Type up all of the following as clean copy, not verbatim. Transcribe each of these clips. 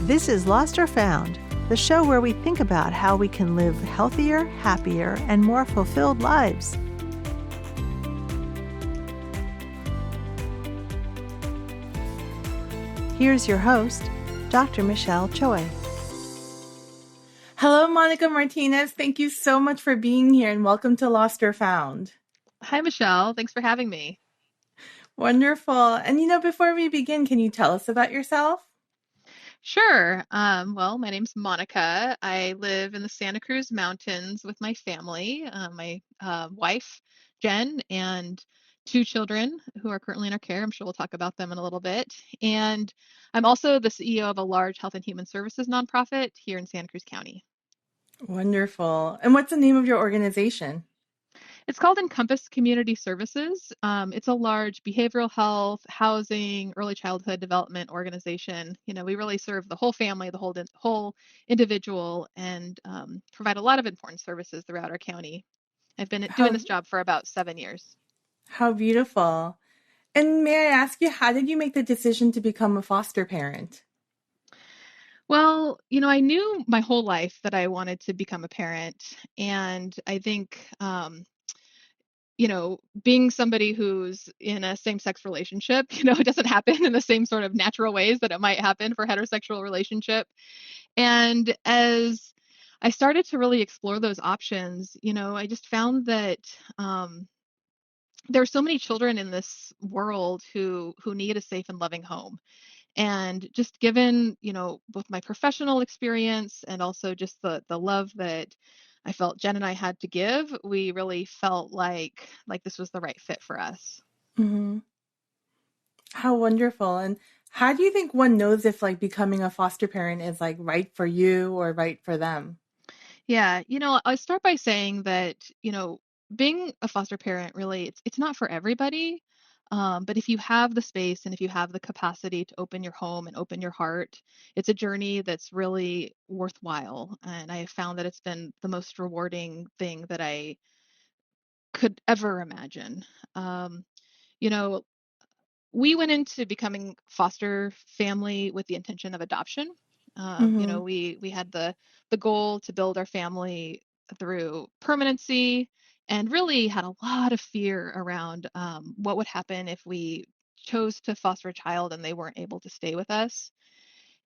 This is Lost or Found, the show where we think about how we can live healthier, happier, and more fulfilled lives. Here's your host, Dr. Michelle Choi. Hello, Monica Martinez. Thank you so much for being here and welcome to Lost or Found. Hi, Michelle. Thanks for having me. Wonderful. And before we begin, can you tell us about yourself? Sure. Well, my name's Monica. I live in the Santa Cruz Mountains with my family, my wife, Jen, and two children who are currently in our care. I'm sure we'll talk about them in a little bit. And I'm also the CEO of a large health and human services nonprofit here in Santa Cruz County. Wonderful. And what's the name of your organization? It's called Encompass Community Services. It's a large behavioral health, housing, early childhood development organization. We really serve the whole family, the whole individual, and provide a lot of important services throughout our county. I've been doing this job for about 7 years. How beautiful. And may I ask you, how did you make the decision to become a foster parent? Well, I knew my whole life that I wanted to become a parent, and I think being somebody who's in a same-sex relationship, it doesn't happen in the same sort of natural ways that it might happen for heterosexual relationship. And as I started to really explore those options, I just found that there are so many children in this world who need a safe and loving home. And just given, both my professional experience and also just the love that I felt Jen and I had to give, we really felt like this was the right fit for us. Mm-hmm. How wonderful. And how do you think one knows if becoming a foster parent is right for you or right for them? Yeah, I'll start by saying that, being a foster parent really it's not for everybody. But if you have the space and if you have the capacity to open your home and open your heart, it's a journey that's really worthwhile. And I have found that it's been the most rewarding thing that I could ever imagine. Um, you know, we went into becoming foster family with the intention of adoption. Mm-hmm. We had the goal to build our family through permanency, and really had a lot of fear around what would happen if we chose to foster a child and they weren't able to stay with us.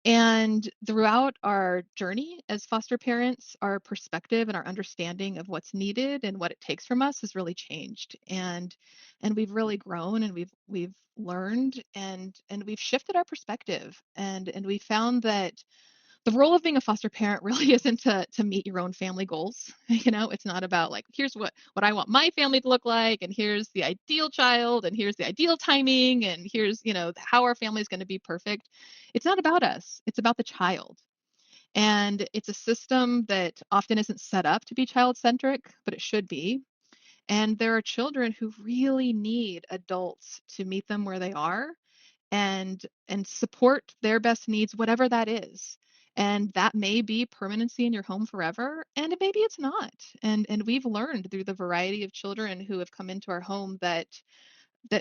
And throughout our journey as foster parents, our perspective and our understanding of what's needed and what it takes from us has really changed. And we've really grown, and we've learned, and we've shifted our perspective. And we found that the role of being a foster parent really isn't to meet your own family goals. It's not about here's what I want my family to look like, and here's the ideal child, and here's the ideal timing, and here's how our family is going to be perfect. It's not about us, it's about the child. And it's a system that often isn't set up to be child centric, but it should be. And there are children who really need adults to meet them where they are, and support their best needs, whatever that is. And that may be permanency in your home forever, and maybe it's not. And we've learned through the variety of children who have come into our home that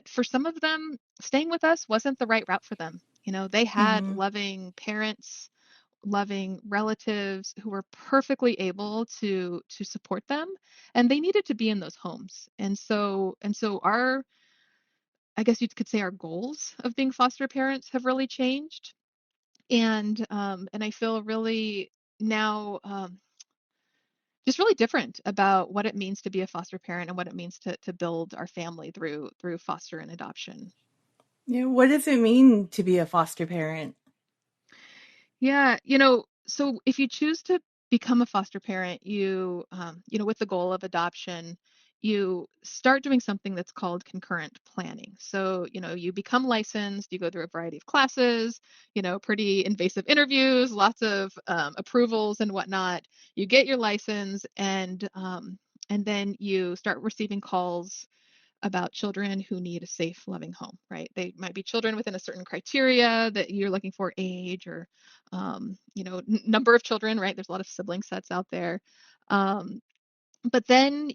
for some of them, staying with us wasn't the right route for them. They had Mm-hmm. loving parents, loving relatives who were perfectly able to support them, and they needed to be in those homes. And so our, I guess you could say, our goals of being foster parents have really changed. And I feel really now, just really different about what it means to be a foster parent and what it means to build our family through foster and adoption. Yeah, what does it mean to be a foster parent? Yeah, so if you choose to become a foster parent, with the goal of adoption, you start doing something that's called concurrent planning. So, you become licensed, you go through a variety of classes, pretty invasive interviews, lots of approvals and whatnot. You get your license, and then you start receiving calls about children who need a safe, loving home, right? They might be children within a certain criteria that you're looking for, age or, number of children, right? There's a lot of sibling sets out there. Um, but then,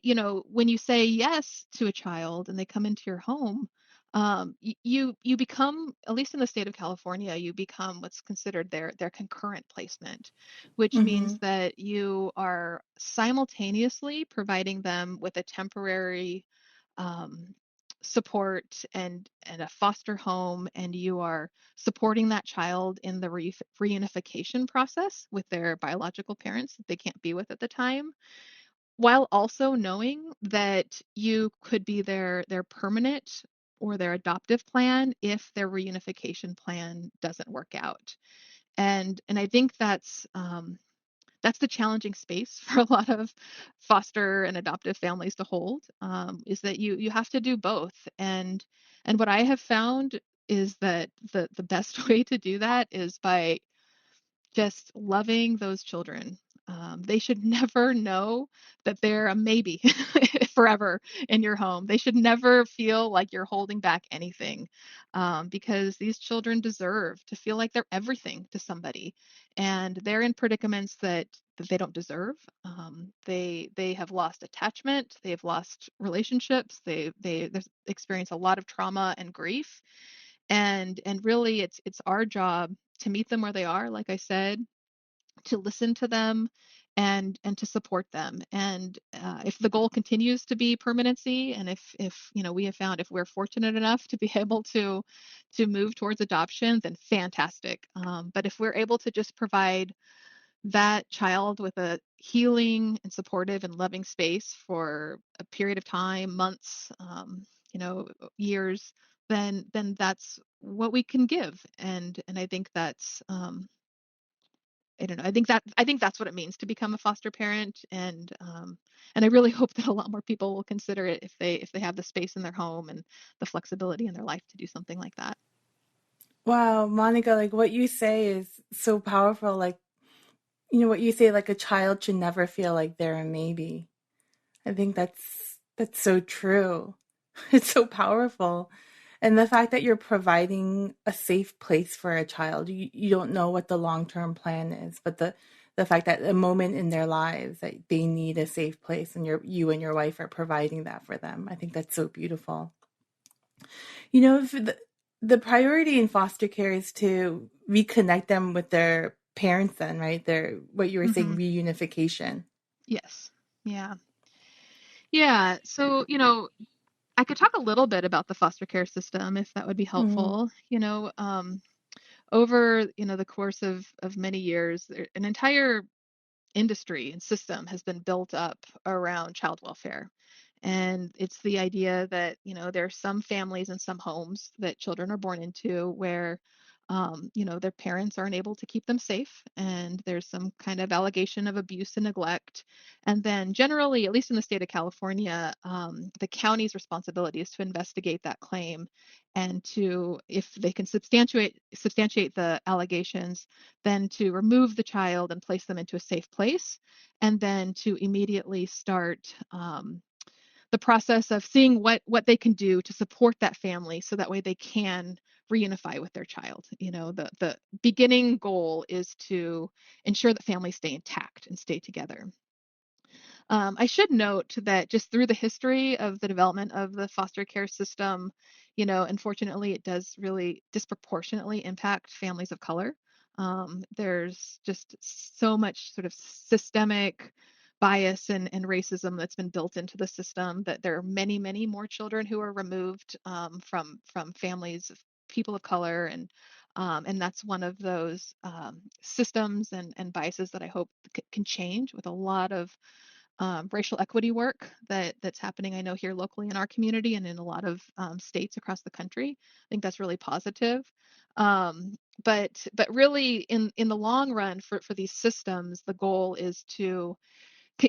when you say yes to a child and they come into your home, you become, at least in the state of California, you become what's considered their concurrent placement, which means Mhm. that you are simultaneously providing them with a temporary um, support and a foster home, and you are supporting that child in the reunification process with their biological parents that they can't be with at the time, while also knowing that you could be their permanent or their adoptive plan if their reunification plan doesn't work out. And I think that's the challenging space for a lot of foster and adoptive families to hold, is that you have to do both. And what I have found is that the best way to do that is by just loving those children. They should never know that they're a maybe forever in your home. They should never feel like you're holding back anything, because these children deserve to feel like they're everything to somebody, and they're in predicaments that they don't deserve. They have lost attachment. They have lost relationships. They experience a lot of trauma and grief, and really it's our job to meet them where they are, like I said, to listen to them and to support them. And if the goal continues to be permanency, and if we have found, if we're fortunate enough to be able to move towards adoption, then fantastic. But if we're able to just provide that child with a healing and supportive and loving space for a period of time, months, years, then that's what we can give. And I think that's I don't know. I think that's what it means to become a foster parent, and I really hope that a lot more people will consider it if they have the space in their home and the flexibility in their life to do something like that. Wow, Monica, like what you say is so powerful. Like, what you say, like a child should never feel like they're a maybe. I think that's so true. It's so powerful. And the fact that you're providing a safe place for a child, you don't know what the long-term plan is, but the fact that a moment in their lives that they need a safe place and you and your wife are providing that for them. I think that's so beautiful. If the priority in foster care is to reconnect them with their parents then, right? Their, what you were saying, Hmm. reunification. Yes. Yeah. Yeah. So, I could talk a little bit about the foster care system if that would be Mm, helpful. Over, the course of many years, an entire industry and system has been built up around child welfare. And it's the idea that, there are some families and some homes that children are born into where, their parents aren't able to keep them safe. And there's some kind of allegation of abuse and neglect. And then generally, at least in the state of California, the county's responsibility is to investigate that claim and to, if they can substantiate the allegations, then to remove the child and place them into a safe place, and then to immediately start the process of seeing what they can do to support that family so that way they can reunify with their child. The beginning goal is to ensure that families stay intact and stay together. I should note that just through the history of the development of the foster care system, unfortunately, it does really disproportionately impact families of color. There's just so much sort of systemic bias and racism that's been built into the system, that there are many, many more children who are removed from families of people of color, and that's one of those systems and biases that I hope can change with a lot of racial equity work that's happening. I know here locally in our community and in a lot of states across the country. I think that's really positive. Um, but really, in the long run, for these systems, the goal is to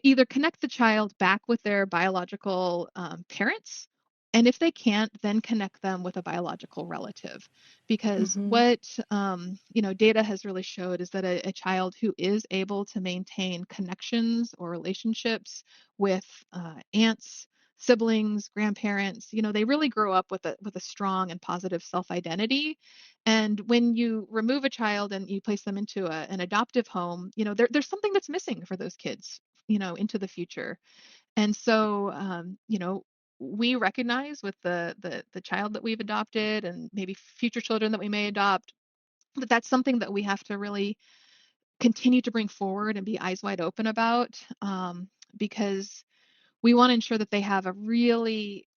either connect the child back with their biological parents, and if they can't, then connect them with a biological relative. Because mm-hmm, what data has really showed is that a child who is able to maintain connections or relationships with aunts, siblings, grandparents, they really grow up with a strong and positive self-identity. And when you remove a child and you place them into an adoptive home, there's something that's missing for those kids, into the future. And so, we recognize with the child that we've adopted and maybe future children that we may adopt, that that's something that we have to really continue to bring forward and be eyes wide open about, because we want to ensure that they have a really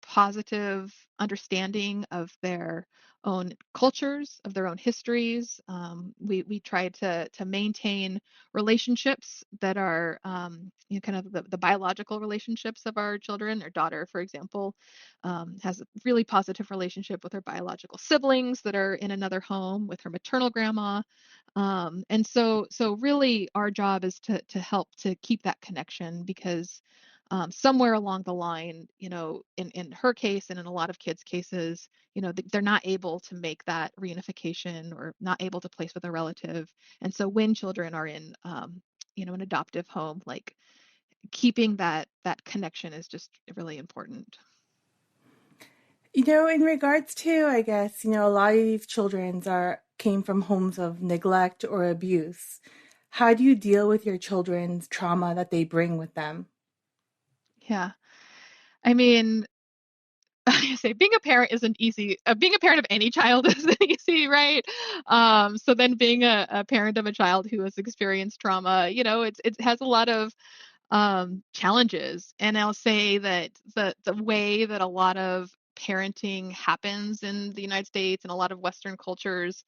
positive understanding of their own cultures, of their own histories. We try to maintain relationships that are kind of the biological relationships of our children. Our daughter, for example, has a really positive relationship with her biological siblings that are in another home with her maternal grandma. And so really our job is to help to keep that connection, because somewhere along the line, in her case and in a lot of kids' cases, they're not able to make that reunification or not able to place with a relative. And so when children are in, an adoptive home, like keeping that connection is just really important. In regards to, I guess, a lot of these children came from homes of neglect or abuse. How do you deal with your children's trauma that they bring with them? Yeah. I mean, I say being a parent isn't easy. Being a parent of any child isn't easy, right? So then being a parent of a child who has experienced trauma, it has a lot of challenges. And I'll say that the way that a lot of parenting happens in the United States and a lot of Western cultures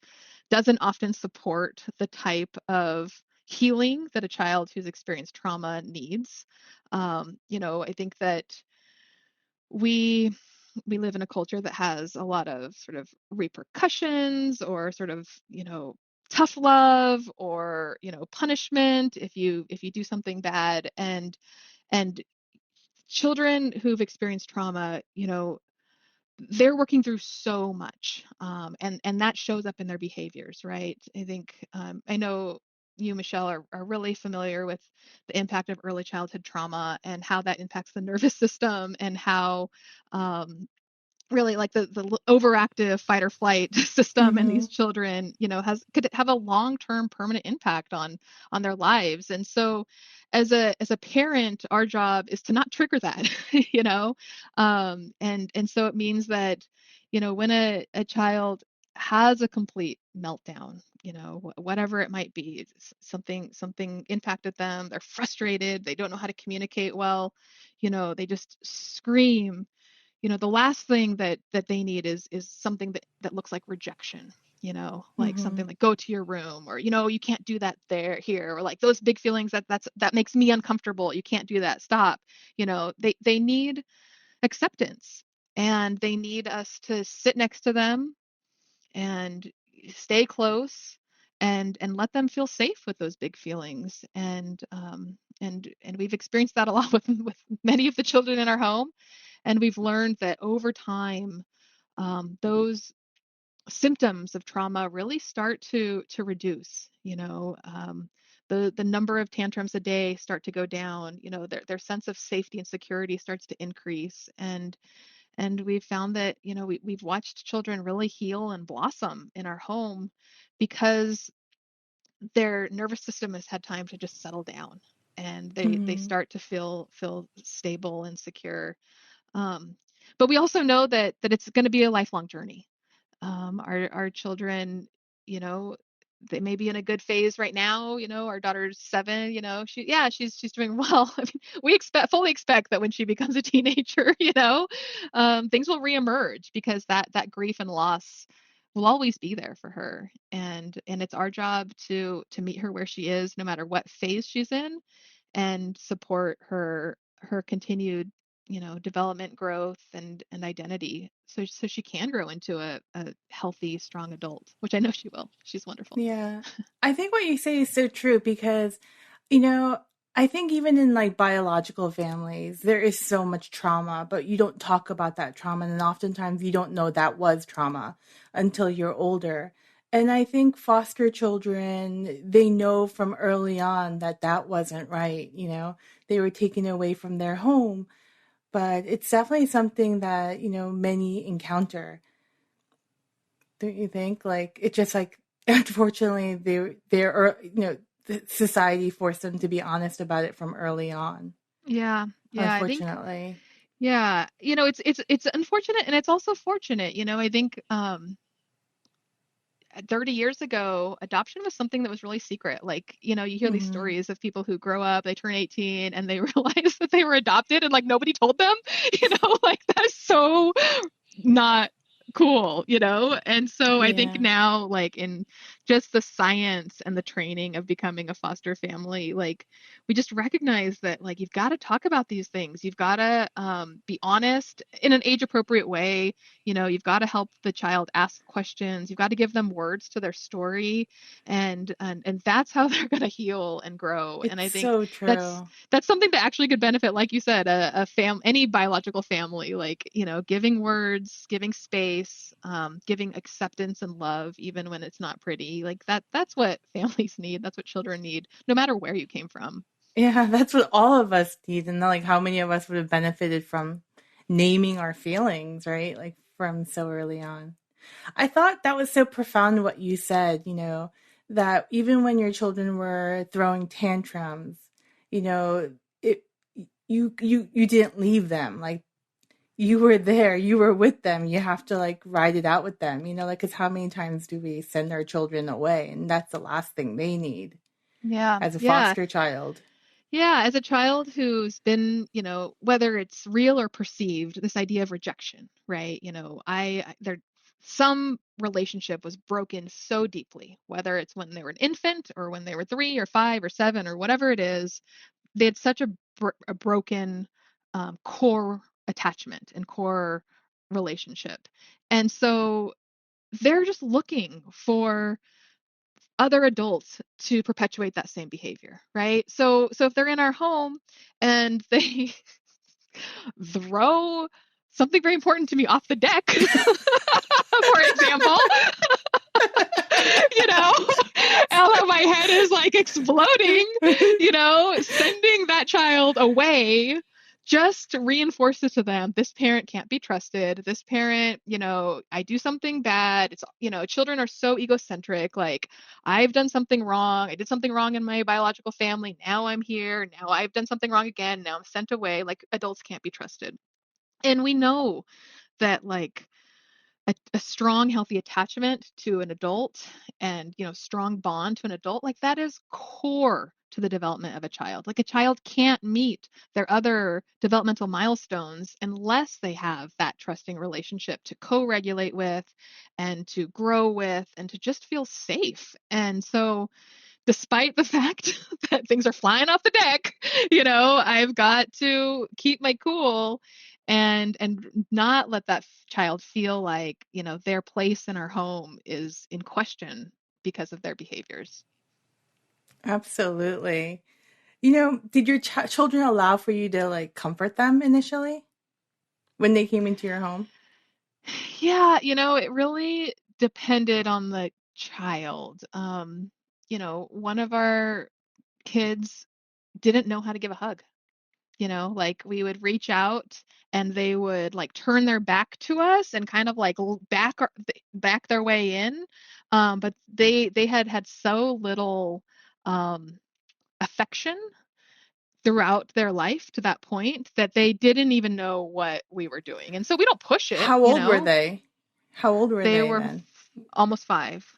doesn't often support the type of healing that a child who's experienced trauma needs. I think that we we live in a culture that has a lot of sort of repercussions or sort of, tough love or, punishment if you do something bad. And children who've experienced trauma, they're working through so much, and that shows up in their behaviors, right? I think I know you, Michelle, are really familiar with the impact of early childhood trauma and how that impacts the nervous system, and how really like the overactive fight or flight system in Mm-hmm. these children, could have a long-term permanent impact on their lives. And so as a parent, our job is to not trigger that, and so it means that, when a child has a complete meltdown, whatever it might be, something impacted them, they're frustrated, they don't know how to communicate well, they just scream. The last thing that they need is something that looks like rejection, like Mm-hmm. something like go to your room, or you can't do that here, or like those big feelings that makes me uncomfortable, you can't do that, stop. They need acceptance, and they need us to sit next to them and stay close, and let them feel safe with those big feelings. And we've experienced that a lot with many of the children in our home. And we've learned that over time, those symptoms of trauma really start to reduce. The number of tantrums a day start to go down. Their sense of safety and security starts to increase. And we've found that, we've watched children really heal and blossom in our home because their nervous system has had time to just settle down, and they Mm-hmm. start to feel stable and secure. um, but we also know that it's going to be a lifelong journey. Our children, you know, they may be in a good phase right now. Our daughter's 7. She's doing well. I mean, we fully expect that when she becomes a teenager, things will reemerge, because that grief and loss will always be there for her. And it's our job to meet her where she is, no matter what phase she's in, and support her continued, development, growth, and identity, so she can grow into a healthy, strong adult, which I know she will. She's wonderful. Yeah. I think what you say is so true because, you know, I think even in like biological families, there is so much trauma, but you don't talk about that trauma. And oftentimes you don't know that was trauma until you're older. And I think foster children, they know from early on that that wasn't right. They were taken away from their home, but it's definitely something that, many encounter. Don't you think? Like it just like unfortunately the society forced them to be honest about it from early on. Yeah, I think, Unfortunately. Yeah. It's unfortunate and it's also fortunate. I think 30 years ago, adoption was something that was really secret. Like, you hear these Hmm. stories of people who grow up, they turn 18 and they realize that they were adopted and like nobody told them, like that's so not cool. And so I think Yeah. now, like in just the science and the training of becoming a foster family, like we just recognize that like you've got to talk about these things. You've got to be honest in an age appropriate way. You've got to help the child ask questions. You've got to give them words to their story, and that's how they're going to heal and grow. And It's I think so that's true. that's something that actually could benefit, like you said, any biological family, like, giving words, giving space, giving acceptance and love, even when it's not pretty. Like that's what families need. That's what children need, no matter where you came from. Yeah, that's what all of us need. And like how many of us would have benefited from naming our feelings, right? Like from so early on. I thought that was so profound what you said, that even when your children were throwing tantrums, you know, it you didn't leave them. Like you were there, you were with them. You have to like ride it out with them, like cuz how many times do we send our children away, and that's the last thing they need Yeah, as a yeah. foster child. Yeah, as a child who's been, whether it's real or perceived, this idea of rejection, right? There some relationship was broken so deeply, whether it's when they were an infant or when they were 3 or 5 or 7 or whatever it is, they had such a broken core attachment and core relationship. And so they're just looking for other adults to perpetuate that same behavior, right? So if they're in our home and they throw something very important to me off the deck, for example, you know, although my head is like exploding, sending that child away just reinforces to them this parent can't be trusted. This parent, I do something bad. Children are so egocentric. Like, I've done something wrong. I did something wrong in my biological family. Now I'm here. Now I've done something wrong again. Now I'm sent away. Like, adults can't be trusted. And we know that, like, a strong healthy attachment to an adult and strong bond to an adult, like that is core to the development of a child. Like, a child can't meet their other developmental milestones unless they have that trusting relationship to co-regulate with and to grow with and to just feel safe. And so despite the fact that things are flying off the deck, I've got to keep my cool and not let that child feel like, their place in our home is in question because of their behaviors. Absolutely. Did your children allow for you to like comfort them initially when they came into your home? Yeah, it really depended on the child. One of our kids didn't know how to give a hug. Like, we would reach out and they would like turn their back to us and kind of like back their way in. But they had so little um, affection throughout their life to that point that they didn't even know what we were doing. And so we don't push it, How old were they? How old were They they were then? almost 5,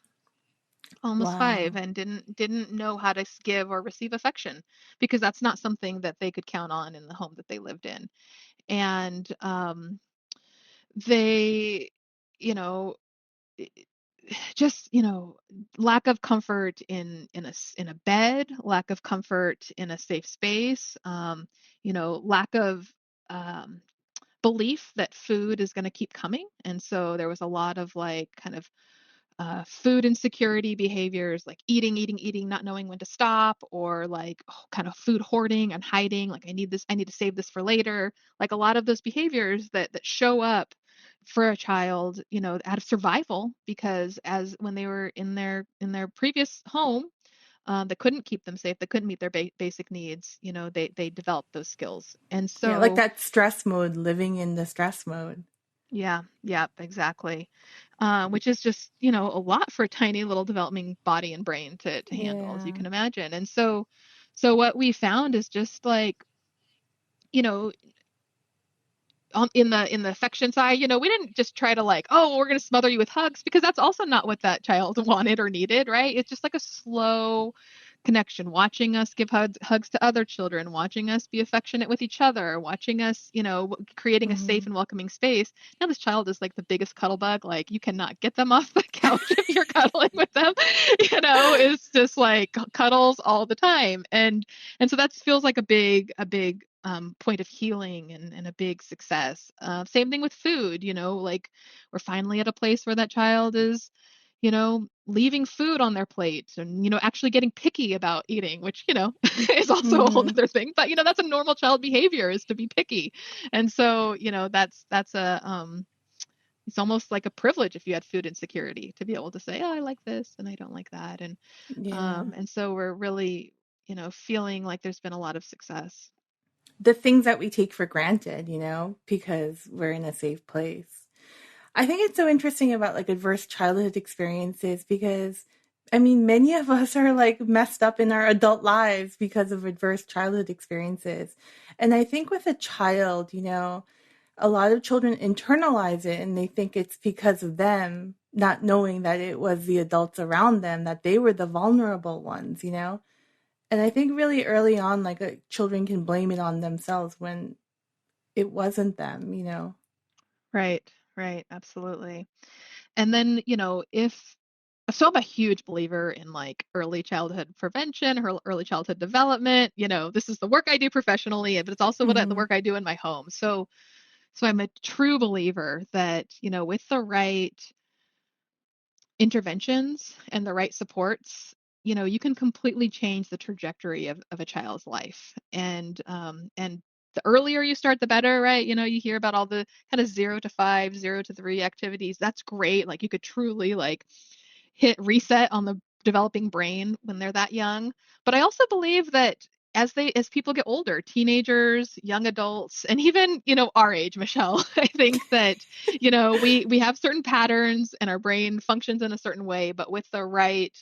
almost 5, Wow. and didn't know how to give or receive affection because that's not something that they could count on in the home that they lived in. And they, you know, just, lack of comfort in a bed, lack of comfort in a safe space, lack of um, belief that food is going to keep coming. And so there was a lot of like kind of food insecurity behaviors, like eating, not knowing when to stop, or like kind of food hoarding and hiding. Like, I need this, I need to save this for later. Like, a lot of those behaviors that show up for a child, out of survival, because as when they were in their previous home, that couldn't keep them safe, that couldn't meet their basic needs, they developed those skills. And Yeah, like so that stress mode, living in the stress mode. yeah, yeah, exactly. Which is just, a lot for a tiny little developing body and brain to handle, as you Yeah. can imagine. And so what we found is just like, you know, in the affection side, we didn't just try to like, oh, we're going to smother you with hugs, because that's also not what that child wanted or needed, right? It's just like a slow connection, watching us give hugs to other children, watching us be affectionate with each other, watching us, creating a safe Mhm. and welcoming space. Now this child is like the biggest cuddle bug. Like you cannot get them off the couch if you're cuddling with them. It's just like cuddles all the time. And so that feels like a big point of healing and a big success. Same thing with food, like we're finally at a place where that child is, leaving food on their plate and, actually getting picky about eating, which, is also a whole Mhm. other thing. But, that's a normal child behavior, is to be picky. And so, that's it's almost like a privilege if you had food insecurity to be able to say, oh, I like this and I don't like that. Yeah. And so we're really, feeling like there's been a lot of success. The things that we take for granted, because we're in a safe place. I think it's so interesting about like adverse childhood experiences because I mean, many of us are like messed up in our adult lives because of adverse childhood experiences. And I think with a child, a lot of children internalize it and they think it's because of them, not knowing that it was the adults around them, that they were the vulnerable ones. And I think really early on, like children can blame it on themselves when it wasn't them. Right, right, absolutely. And then, if so I'm a huge believer in like early childhood prevention, early childhood development. This is the work I do professionally, but it's also the Hmm. work I do in my home. So I'm a true believer that, with the right interventions and the right supports, you can completely change the trajectory of a child's life. And the earlier you start, the better, right? You hear about all the kind of 0 to 5, 0 to 3 activities. That's great. Like you could truly like hit reset on the developing brain when they're that young. But I also believe that as people get older, teenagers, young adults, and even, our age, Michelle, I think that, we have certain patterns and our brain functions in a certain way, but with the right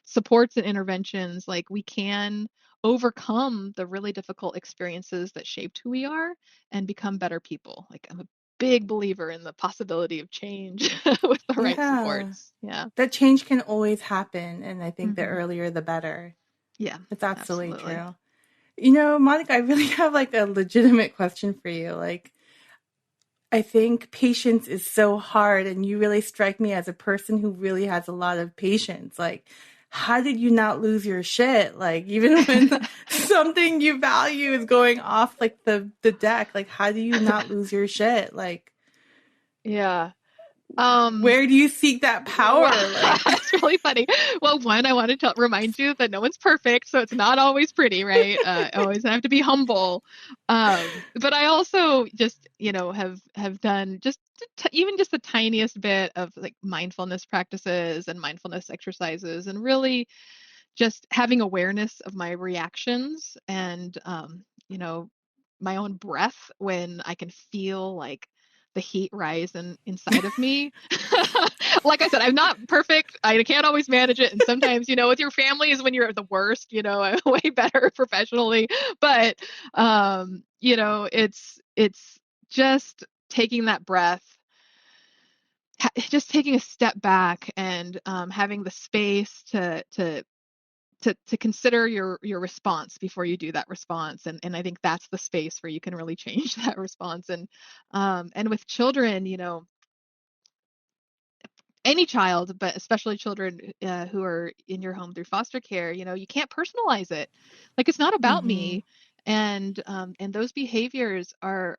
supports and interventions, like we can overcome the really difficult experiences that shaped who we are and become better people. Like I'm a big believer in the possibility of change with the right Yeah. supports. Yeah. That change can always happen. And I think the Hmm. earlier, the better. Yeah, It's absolutely absolutely. true. Monica, I really have like a legitimate question for you. Like, I think patience is so hard, and you really strike me as a person who really has a lot of patience. Like, how did you not lose your shit? Like, even when something you value is going off like the deck, like, how do you not lose your shit? Like, Yeah. Um, where do you seek that well, power? Like, it's really funny. Well, one, I want to remind you that no one's perfect, so it's not always pretty, right? Always have to be humble. But I also just, have done just even just the tiniest bit of like mindfulness practices and mindfulness exercises, and really just having awareness of my reactions and, my own breath when I can feel like the heat rise inside of me. Like I said, I'm not perfect. I can't always manage it. And sometimes, with your family is when you're at the worst, I'm way better professionally. But, it's just taking that breath, just taking a step back and having the space to consider your response before you do that response. And I think that's the space where you can really change that response. And with children, any child, but especially children who are in your home through foster care, you can't personalize it. Like it's not about hmm. me. And those behaviors are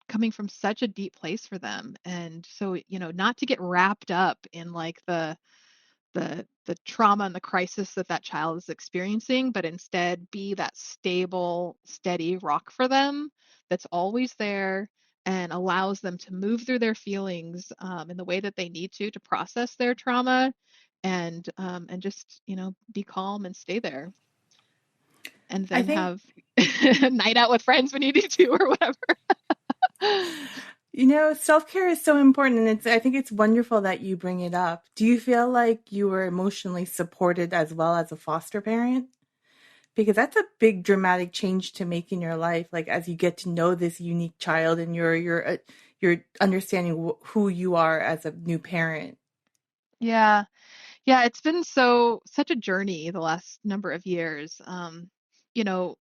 coming from such a deep place for them. And so, not to get wrapped up in like the trauma and the crisis that child is experiencing, but instead be that stable, steady rock for them that's always there and allows them to move through their feelings in the way that they need to process their trauma, and just be calm and stay there, and I then think have a night out with friends when you need to or whatever. self-care is so important, and I think it's wonderful that you bring it up. Do you feel like you were emotionally supported as well as a foster parent? because that's a big dramatic change to make in your life. Like as you get to know this unique child and you're understanding who you are as a new parent. Yeah. Yeah, it's been such a journey the last number of years. You know,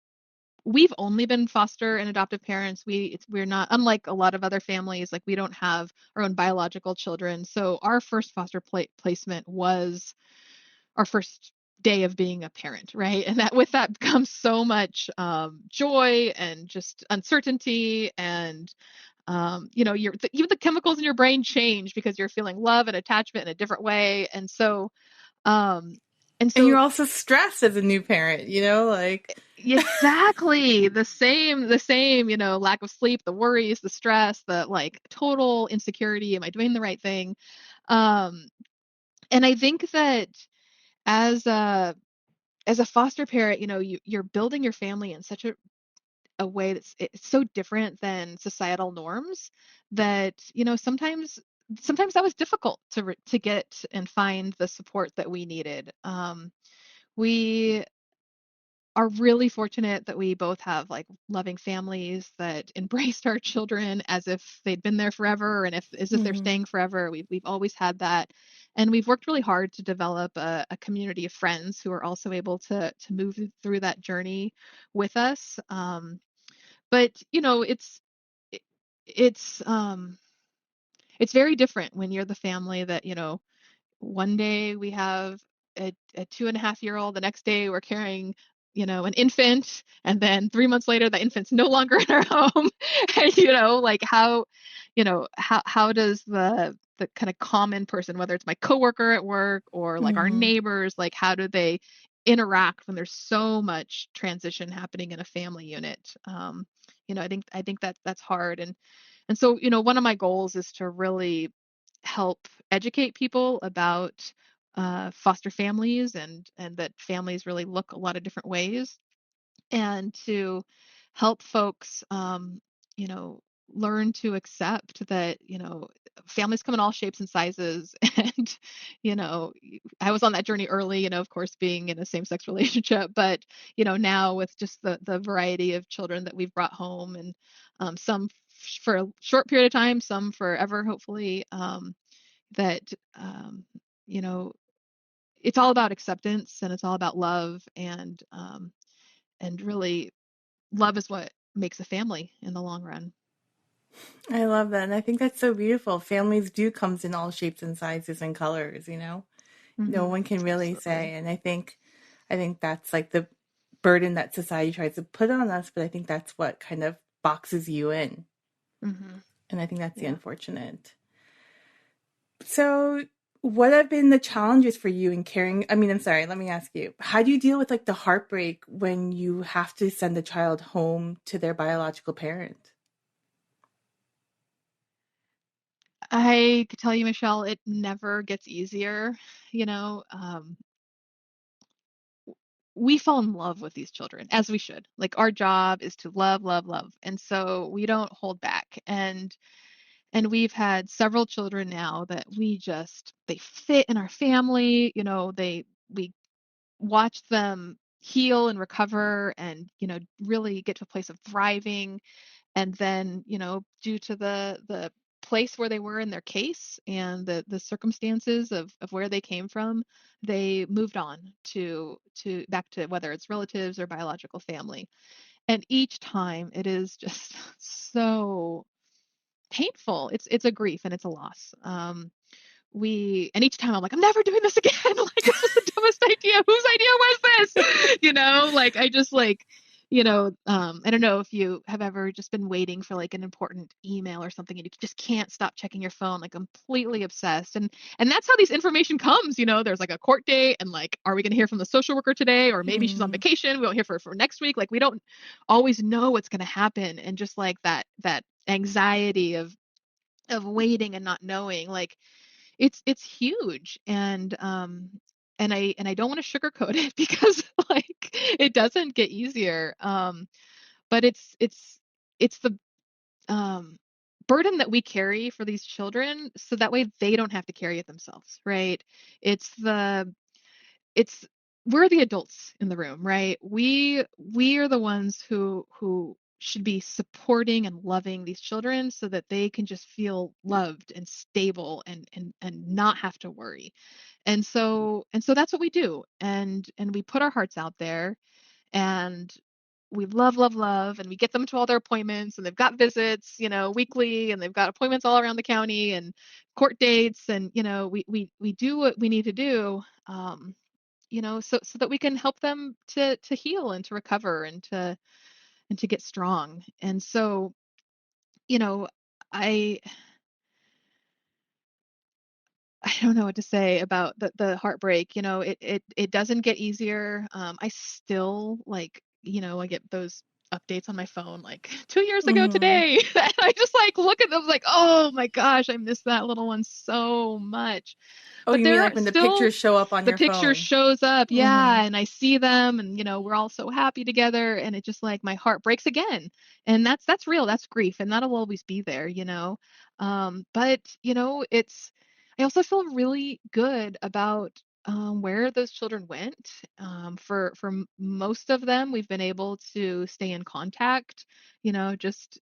we've only been foster and adoptive parents. We're not unlike a lot of other families, like we don't have our own biological children. So our first foster placement was our first day of being a parent, right? And that with that comes so much joy and just uncertainty and even the chemicals in your brain change because you're feeling love and attachment in a different way. Um, and And you're so also stressed as a new parent, like exactly the same, lack of sleep, the worries, the stress, the like total insecurity. Am I doing the right thing? Um, and I think that as a foster parent, you're building your family in such a way it's so different than societal norms that, sometimes that was difficult to get and find the support that we needed. We are really fortunate that we both have like loving families that embraced our children as if they'd been there forever and if as if they're mhm. staying forever. We've always had that. And we've worked really hard to develop a community of friends who are also able to move through that journey with us. But it- it's it's very different when you're the family that, one day we have a 2.5-year-old. The next day we're carrying, an infant. And then 3 months later, the infant's no longer in our home. And, like how does the kind of common person, whether it's my coworker at work or like our Mhm. neighbors, like how do they interact when there's so much transition happening in a family unit? I think that's hard. And so, one of my goals is to really help educate people about foster families and that families really look a lot of different ways, and to help folks, you know, learn to accept that, families come in all shapes and sizes. And, I was on that journey early, of course, being in a same-sex relationship, but, now with just the variety of children that we've brought home, and some for a short period of time, some forever, hopefully, that, um, you know, it's all about acceptance and it's all about love, and really love is what makes a family in the long run. I love that. And I think that's so beautiful. Families do comes in all shapes and sizes and colors, No one can really Absolutely. say. And I think that's like the burden that society tries to put on us, but I think that's what kind of boxes you in. Hmm. And I think that's the Yeah. unfortunate. So what have been the challenges for you in caring? I mean, I'm sorry, let me ask you. How do you deal with like the heartbreak when you have to send a child home to their biological parent? I could tell you, Michelle, it never gets easier. You know, we fall in love with these children, as we should. Like our job is to love, love, love. And so we don't hold back. And we've had several children now that they fit in our family. We watch them heal and recover and, really get to a place of thriving. And then, due to the place where they were in their case and the circumstances of where they came from, they moved on to back to whether it's relatives or biological family. And each time it is just so painful. It's a grief and it's a loss. And each time I'm like, I'm never doing this again. Like this was the dumbest idea. Whose idea was this? Like I just like, I don't know if you have ever just been waiting for like an important email or something and you just can't stop checking your phone, like completely obsessed. And that's how these information comes. There's like a court date and like, are we going to hear from the social worker today? Or maybe she's on Hmm. vacation. We won't hear for next week. Like we don't always know what's going to happen. And just like that anxiety of waiting and not knowing, like it's huge. And I don't want to sugarcoat it because like it doesn't get easier. But it's the um burden that we carry for these children so that way they don't have to carry it themselves, right? It's the it's we're the adults in the room, right? We are the ones who should be supporting and loving these children so that they can just feel loved and stable and not have to worry. And so that's what we do. And we put our hearts out there, and we love, love, love, and we get them to all their appointments, and they've got visits, weekly, and they've got appointments all around the county and court dates, and we do what we need to do, so that we can help them to heal and to recover and to get strong. And so, you know, I I don't know what to say about the heartbreak. It doesn't get easier. I still I get those updates on my phone like 2 years ago Hmm. today. And I just like look at them like, oh my gosh, I miss that little one so much. Oh, But you mean there like are when the still pictures show up on the your picture phone? shows up, Hmm. yeah, and I see them, and we're all so happy together, and it just like my heart breaks again. And that's real, that's grief, and that'll always be there. But it's I also feel really good about where those children went. For most of them, we've been able to stay in contact. Just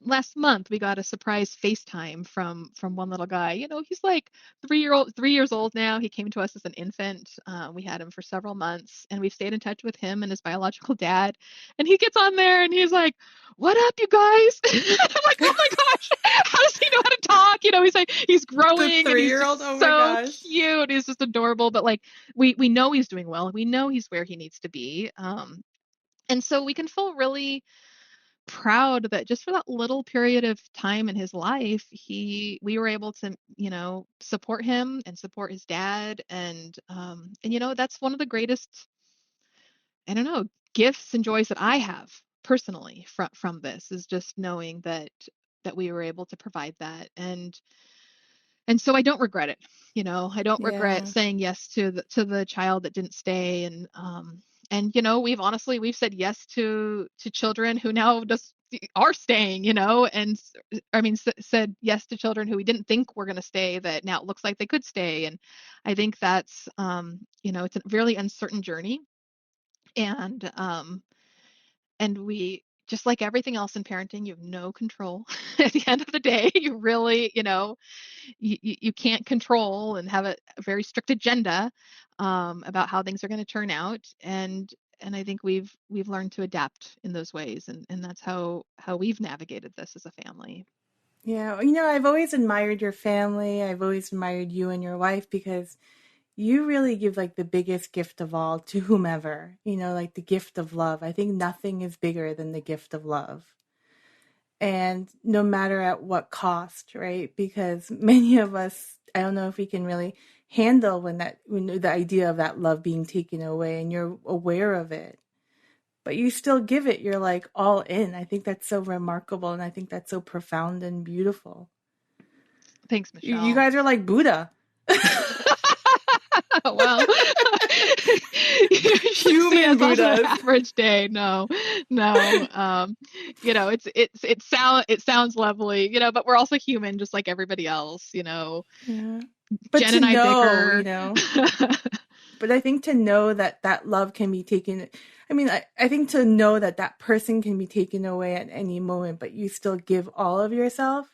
last month we got a surprise FaceTime from one little guy. He's like 3 years old now. He came to us as an infant. We had him for several months, and we've stayed in touch with him and his biological dad. And he gets on there and he's like, "What up, you guys?" I'm like, "Oh my gosh, how does he know how to talk?" He's like, he's The growing, and he's 3-year-old? just Oh my so gosh. cute. He's just adorable. But like, we know he's doing well. We know he's where he needs to be. And so we can feel really proud that just for that little period of time in his life, we were able to, support him and support his dad. And that's one of the greatest, I don't know, gifts and joys that I have personally from this, is just knowing that we were able to provide that. And so I don't regret it. I don't regret Yeah. saying yes to the child that didn't stay. And we've said yes to children who now just are staying, and I mean said yes to children who we didn't think were going to stay, that now it looks like they could stay. And I think that's it's a really uncertain journey. And we, just like everything else in parenting, you have no control. At the end of the day, you really, you can't control and have a very strict agenda about how things are going to turn out. And I think we've learned to adapt in those ways, and that's how we've navigated this as a family. Yeah. I've always admired your family. I've always admired you and your wife because you really give like the biggest gift of all to whomever, like the gift of love. I think nothing is bigger than the gift of love. And no matter at what cost, right? Because many of us, I don't know if we can really handle when the idea of that love being taken away and you're aware of it, but you still give it. You're like all in. I think that's so remarkable. And I think that's so profound and beautiful. Thanks, You Michelle. guys are like Buddha. Well, you should see Human us on an Buddhas. average day. No, no. It sounds lovely, but we're also human, just like everybody else. Yeah. But Jen to and I know, bicker. but I think to know that that love can be taken, I mean, I think to know that that person can be taken away at any moment, but you still give all of yourself,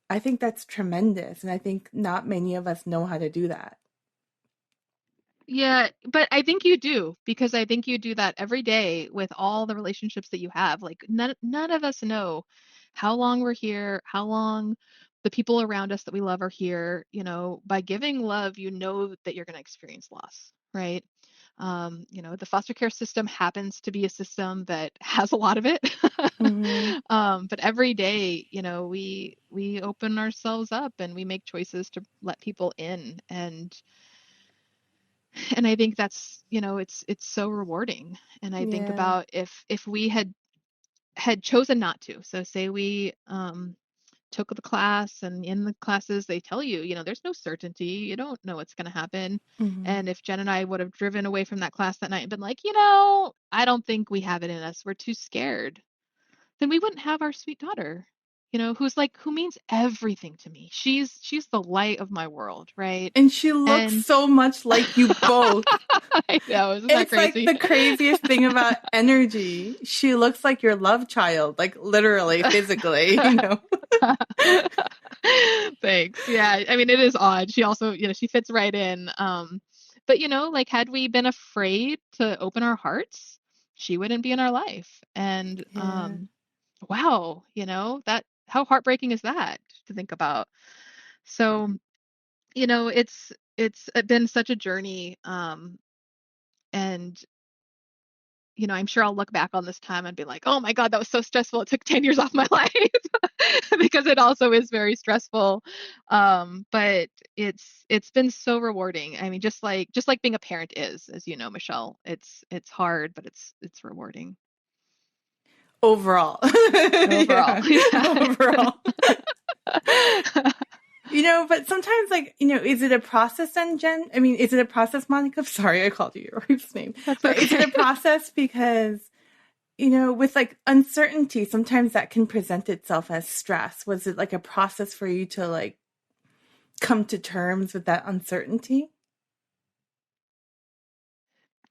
I think that's tremendous. And I think not many of us know how to do that. Yeah, but I think you do, because I think you do that every day with all the relationships that you have. Like none of us know how long we're here, how long the people around us that we love are here. By giving love, that you're going to experience loss, right? The foster care system happens to be a system that has a lot of it. Hmm. But every day, we open ourselves up and we make choices to let people in. And I think that's, it's so rewarding. And I think Yeah. about if we had chosen not to. So say we took the class, and in the classes they tell you, there's no certainty, you don't know what's going to happen. Hmm. And if Jen and I would have driven away from that class that night and been like, I don't think we have it in us, we're too scared, then we wouldn't have our sweet daughter. who means everything to me. She's the light of my world, right? And she looks And so much like you both. I know, isn't that It's like crazy? the craziest thing about energy. She looks like your love child, like literally, physically, you know? Thanks. Yeah, I mean, it is odd. She also, she fits right in. But like, had we been afraid to open our hearts, she wouldn't be in our life. And Yeah. wow, that how heartbreaking is that to think about? So, it's been such a journey. And I'm sure I'll look back on this time and be like, oh my God, that was so stressful. It took 10 years off my life because it also is very stressful. But it's been so rewarding. I mean, just like being a parent is, as you know, Michelle, it's hard, but it's rewarding Overall. overall. Yeah. Yeah. Overall. But sometimes, like, is it a process then, Jen? I mean, is it a process, Monica? Sorry, I called you your wife's name. That's But is it okay. a process because, with like uncertainty, sometimes that can present itself as stress. Was it like a process for you to like come to terms with that uncertainty?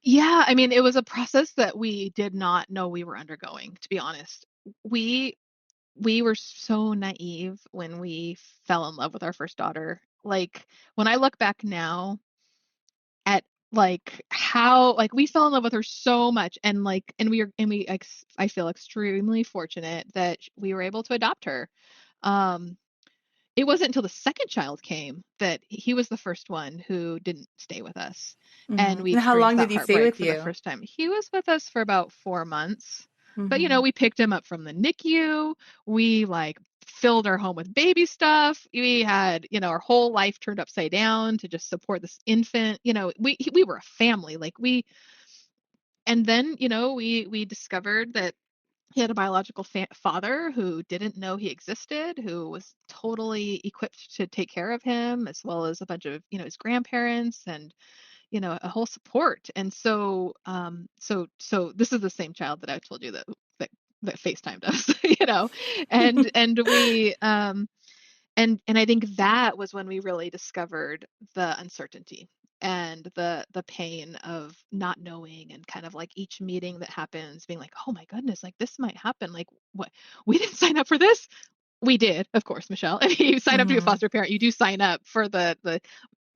Yeah, I mean, it was a process that we did not know we were undergoing, to be honest. We we were so naive when we fell in love with our first daughter. Like, when I look back now at like how like we fell in love with her so much, and I feel extremely fortunate that we were able to adopt her. Um it wasn't until the second child came that he was the first one who didn't stay with us. And we And how long experienced did that he stay heartbreak with for the you? first time. He was with us for about 4 months. But, Mm-hmm. we picked him up from the NICU. We like filled our home with baby stuff. We had, our whole life turned upside down to just support this infant. We were a family. And then, we discovered that he had a biological father who didn't know he existed, who was totally equipped to take care of him, as well as a bunch of, his grandparents and, a whole support. And so this is the same child that I told you that, that FaceTimed us, and we, and I think that was when we really discovered the uncertainty and the pain of not knowing, and kind of like each meeting that happens being like, oh my goodness, like this might happen. Like, what, we didn't sign up for this. We did, of course, Michelle. If you sign up to be a Mm-hmm. foster parent, you do sign up for the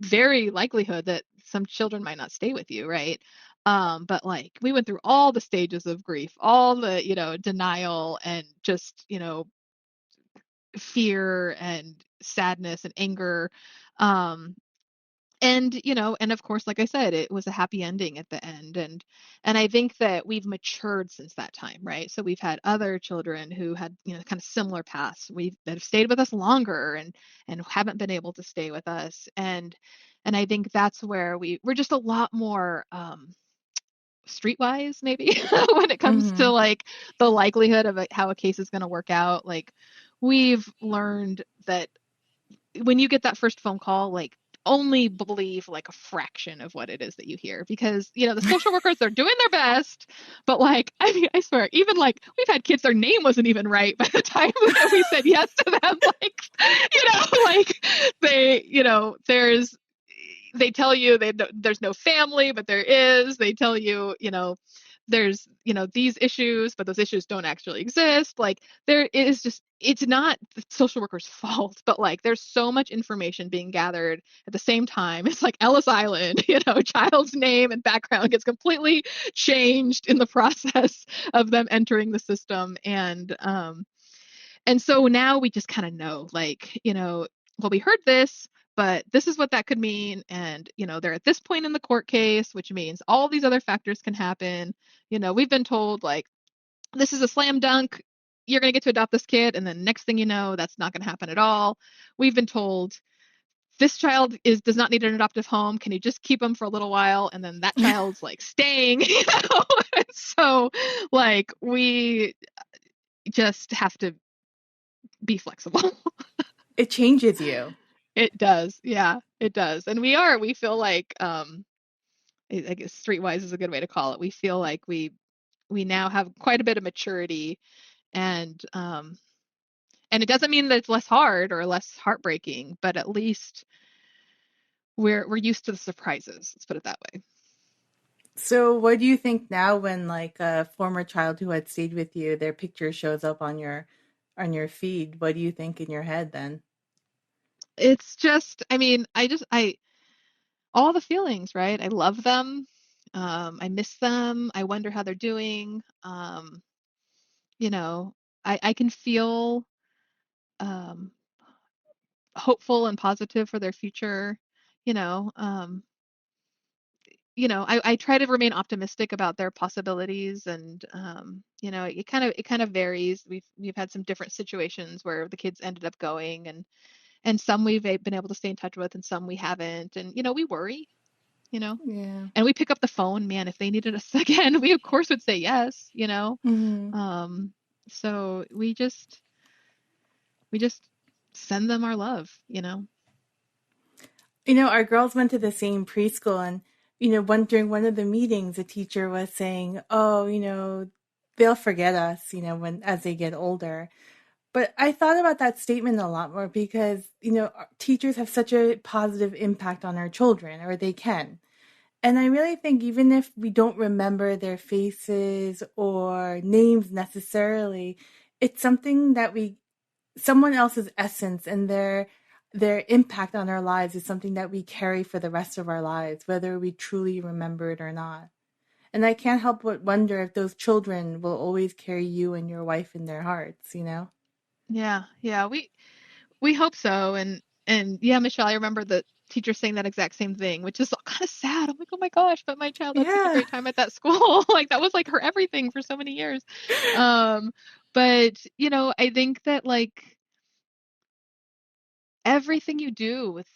very likelihood that some children might not stay with you, right? But like, we went through all the stages of grief, all the, denial, and just, fear and sadness and anger. Um, and of course, like I said, it was a happy ending at the end. And I think that we've matured since that time, right? So we've had other children who had, kind of similar paths. That have stayed with us longer, and haven't been able to stay with us. And I think that's where we're just a lot more streetwise, maybe, when it comes to Mm-hmm. like the likelihood of how a case is going to work out. Like, we've learned that when you get that first phone call, like, only believe like a fraction of what it is that you hear, because the social workers, they're doing their best. But like, I mean, I swear, even like, we've had kids, their name wasn't even right by the time that we said yes to them. Like, like, there's they tell you there's no family, but there is. They tell you, there's, these issues, but those issues don't actually exist. Like, there is just, it's not the social worker's fault, but like, there's so much information being gathered at the same time. It's like Ellis Island, child's name and background gets completely changed in the process of them entering the system. And so now we just kind of know, like, well, we heard this, but this is what that could mean. And, they're at this point in the court case, which means all these other factors can happen. We've been told, like, this is a slam dunk. You're going to get to adopt this kid. And then next thing you know, that's not going to happen at all. We've been told this child does not need an adoptive home. Can you just keep him for a little while? And then that child's like staying, So like, we just have to be flexible. It changes you. It does. Yeah, it does. And we feel like, I guess streetwise is a good way to call it. We feel like we now have quite a bit of maturity, and And it doesn't mean that it's less hard or less heartbreaking, but at least we're used to the surprises. Let's put it that way. So, what do you think now when like a former child who had stayed with you, their picture shows up on your feed? What do you think in your head then? It's just, I mean, I all the feelings, right? I love them. I miss them. I wonder how they're doing. You know, I can feel um, hopeful and positive for their future. You know, um, I try to remain optimistic about their possibilities, and it kind of varies. We've had some different situations where the kids ended up going, and some we've been able to stay in touch with, and some we haven't. And we worry, you know, Yeah. and we pick up the phone. Man, if they needed us again, we of course would say yes. Hmm. Um, so we just send them our love. Our girls went to the same preschool, and during one of the meetings, a teacher was saying, "Oh, they'll forget us, when as they get older." But I thought about that statement a lot more because teachers have such a positive impact on our children, or they can. And I really think even if we don't remember their faces or names necessarily, it's something that someone else's essence and their impact on our lives is something that we carry for the rest of our lives, whether we truly remember it or not. And I can't help but wonder if those children will always carry you and your wife in their hearts, you know? Yeah, yeah, we hope so. And yeah, Michelle, I remember the teacher saying that exact same thing, which is kind of sad. I'm like, oh my gosh, but my child had such a Yeah. great time at that school. Like that was like her everything for so many years. Um, but I think that like everything you do with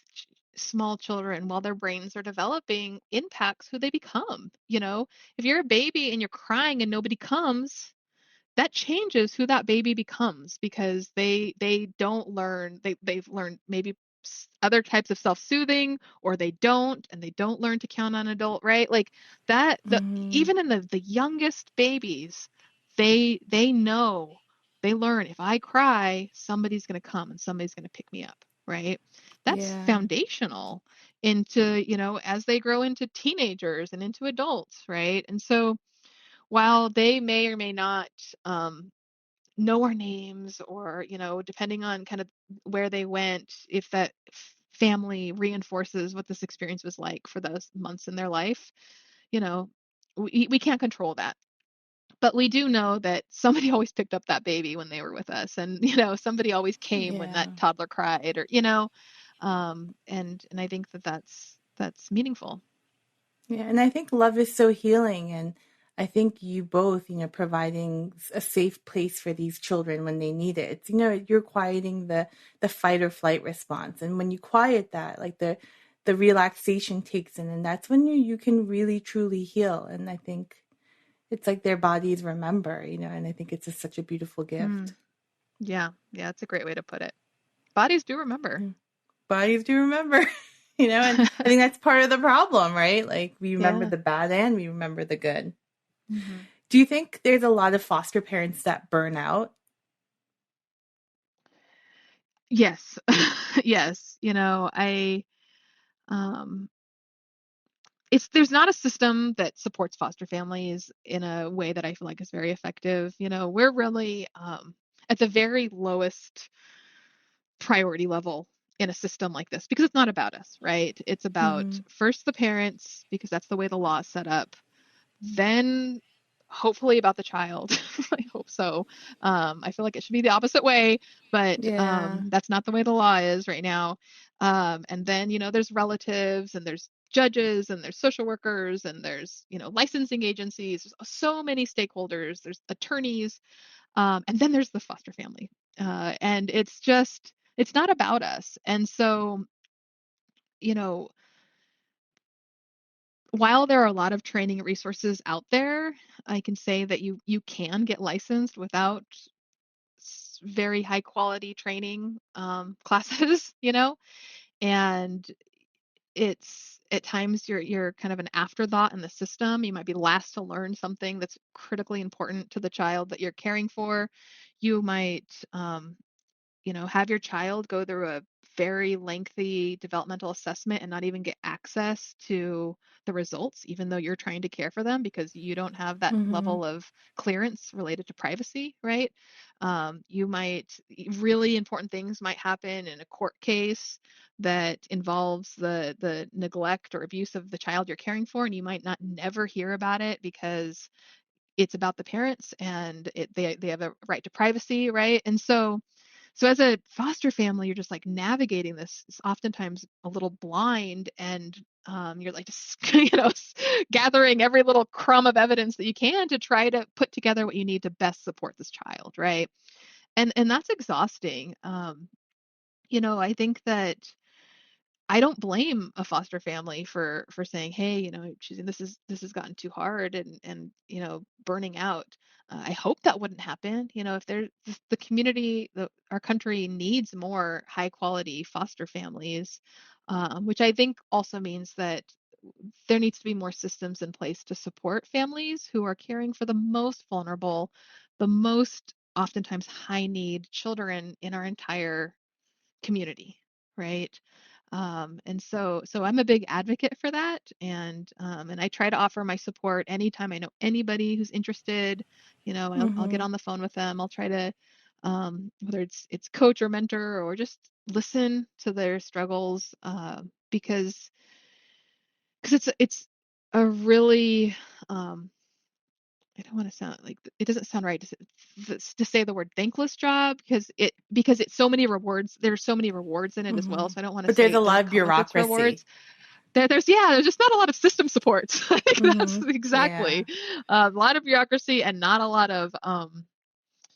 small children while their brains are developing impacts who they become. If you're a baby and you're crying and nobody comes, that changes who that baby becomes because they don't learn they've learned maybe other types of self-soothing, or they don't learn to count on adult, right? Like that the Hmm. even in the youngest babies, they know, they learn, if I cry, somebody's going to come and somebody's going to pick me up, right? That's Yeah. foundational into, as they grow into teenagers and into adults, right? And so while they may or may not um, know our names, or depending on kind of where they went, if that family reinforces what this experience was like for those months in their life, you know we can't control that, but we do know that somebody always picked up that baby when they were with us, and somebody always came when that Yeah. toddler cried, or and I think that that's meaningful. Yeah, and I think love is so healing, and I think you both, providing a safe place for these children when they need it. It's, you're quieting the fight or flight response, and when you quiet that, like the relaxation takes in, and that's when you can really truly heal. And I think it's like their bodies remember, and I think it's just such a beautiful gift. Mm, yeah, yeah, it's a great way to put it. Bodies do remember. Yeah. Bodies do remember, and I think that's part of the problem, right? Like we remember Yeah. the bad and we remember the good. Hmm. Do you think there's a lot of foster parents that burn out? Yes. Yes. Um, there's not a system that supports foster families in a way that I feel like is very effective. We're really at the very lowest priority level in a system like this because it's not about us, right? It's about Hmm. first the parents, because that's the way the law is set up, then hopefully about the child. I hope so. I feel like it should be the opposite way, but Yeah. that's not the way the law is right now. And then, there's relatives, and there's judges, and there's social workers, and there's, licensing agencies. There's so many stakeholders, there's attorneys, and then there's the foster family. And it's not about us. And so, you know, while there are a lot of training resources out there, I can say that you can get licensed without very high quality training classes, and it's at times you're kind of an afterthought in the system. You might be last to learn something that's critically important to the child that you're caring for. You might have your child go through a very lengthy developmental assessment and not even get access to the results, even though you're trying to care for them because you don't have that Mm-hmm. level of clearance related to privacy, right? Really important things might happen in a court case that involves the neglect or abuse of the child you're caring for, and you might not never hear about it because it's about the parents and they have a right to privacy, right? And so as a foster family, you're just like navigating this. It's oftentimes a little blind, and you're like just gathering every little crumb of evidence that you can to try to put together what you need to best support this child, right? And that's exhausting. I think that I don't blame a foster family for saying, "Hey, choosing this has gotten too hard and burning out." I hope that wouldn't happen. If the community, our country needs more high quality foster families, which I think also means that there needs to be more systems in place to support families who are caring for the most vulnerable, the most oftentimes high need children in our entire community, right? And so I'm a big advocate for that, and I try to offer my support anytime I know anybody who's interested. I'll get Mm-hmm. on the phone with them. I'll try to, whether it's coach or mentor or just listen to their struggles, because it's a really I don't want to sound like it doesn't sound right to say the word thankless job because it's so many rewards. There's so many rewards in it as Mm-hmm. well. So I don't want to But say there's a it lot doesn't of come with its bureaucracy. rewards. There's just not a lot of system support. I think that's Mm-hmm. Yeah. exactly a lot of bureaucracy and not a lot of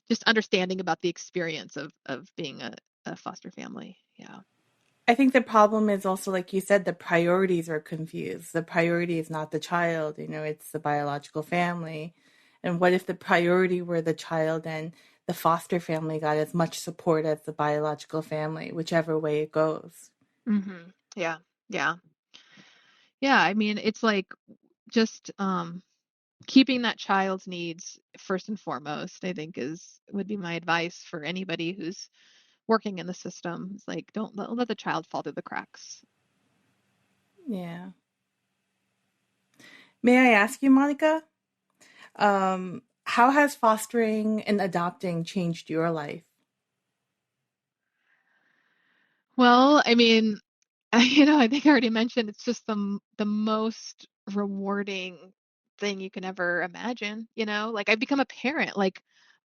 just understanding about the experience of being a foster family. Yeah. I think the problem is also, like you said, the priorities are confused. The priority is not the child, it's the biological family. And what if the priority were the child and the foster family got as much support as the biological family, whichever way it goes? Yeah. Yeah. Yeah. I mean, it's like just keeping that child's needs first and foremost, I think would be my advice for anybody who's working in the system. It's like don't let the child fall through the cracks. Yeah. May I ask you, Monica, how has fostering and adopting changed your life? Well, I mean, I think I already mentioned it's just the most rewarding thing you can ever imagine, like I've become a parent, like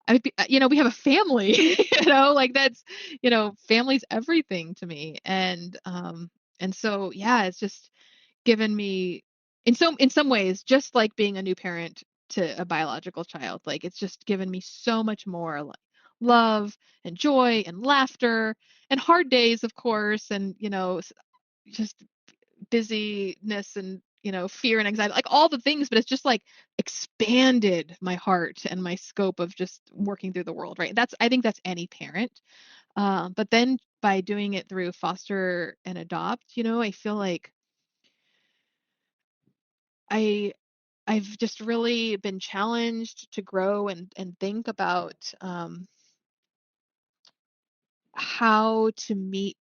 we have a family, like that's, family's everything to me. And so, yeah, it's just given me in some ways just like being a new parent to a biological child, like it's just given me so much more like love and joy and laughter and hard days of course, and just busyness and fear and anxiety, like all the things, but it's just like expanded my heart and my scope of just working through the world, right? I think that's any parent. But then by doing it through foster and adopt, I feel like I I've just really been challenged to grow and think about how to meet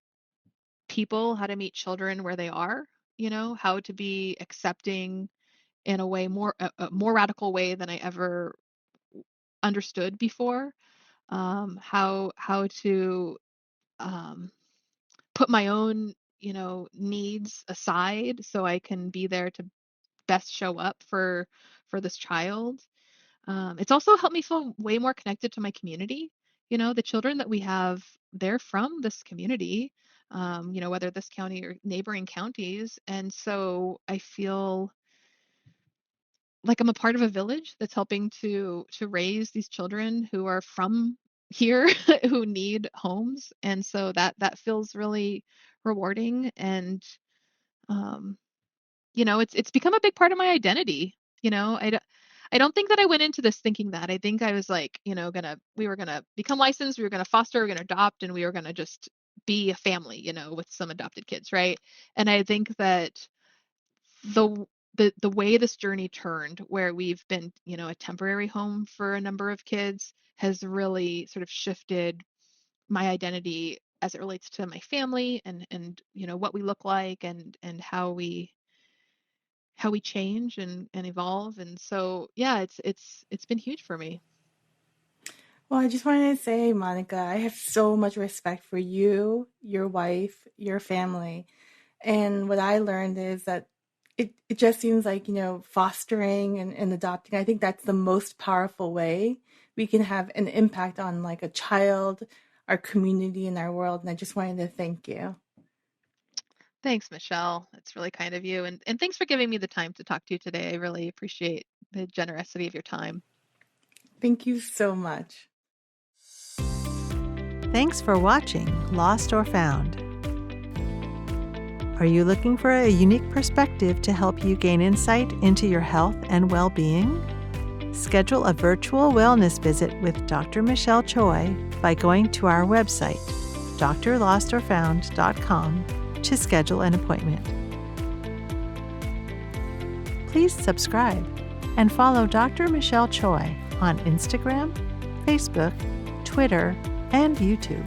people, how to meet children where they are, how to be accepting in a way a more radical way than I ever understood before. How to um, put my own, needs aside so I can be there to best show up for this child. It's also helped me feel way more connected to my community. The children that we have, they're from this community, whether this county or neighboring counties. And so I feel like I'm a part of a village that's helping to raise these children who are from here who need homes. And so that feels really rewarding. And um, it's become a big part of my identity. I don't think that I went into this thinking that. I think I was like, we were gonna become licensed, we were gonna foster, we were gonna adopt, and we were gonna just be a family, with some adopted kids, right? And I think that the the way this journey turned, where we've been, a temporary home for a number of kids, has really sort of shifted my identity as it relates to my family and what we look like and how we change and evolve. And so, yeah, it's been huge for me. Well, I just wanted to say, Monica, I have so much respect for you, your wife, your family. And what I learned is that it just seems like, fostering and adopting, I think that's the most powerful way we can have an impact on like a child, our community, and our world. And I just wanted to thank you. Thanks, Michelle. That's really kind of you. And thanks for giving me the time to talk to you today. I really appreciate the generosity of your time. Thank you so much. Thanks for watching Lost or Found. Are you looking for a unique perspective to help you gain insight into your health and well-being? Schedule a virtual wellness visit with Dr. Michelle Choi by going to our website, drlostorfound.com, to schedule an appointment. Please subscribe and follow Dr. Michelle Choi on Instagram, Facebook, Twitter, and YouTube.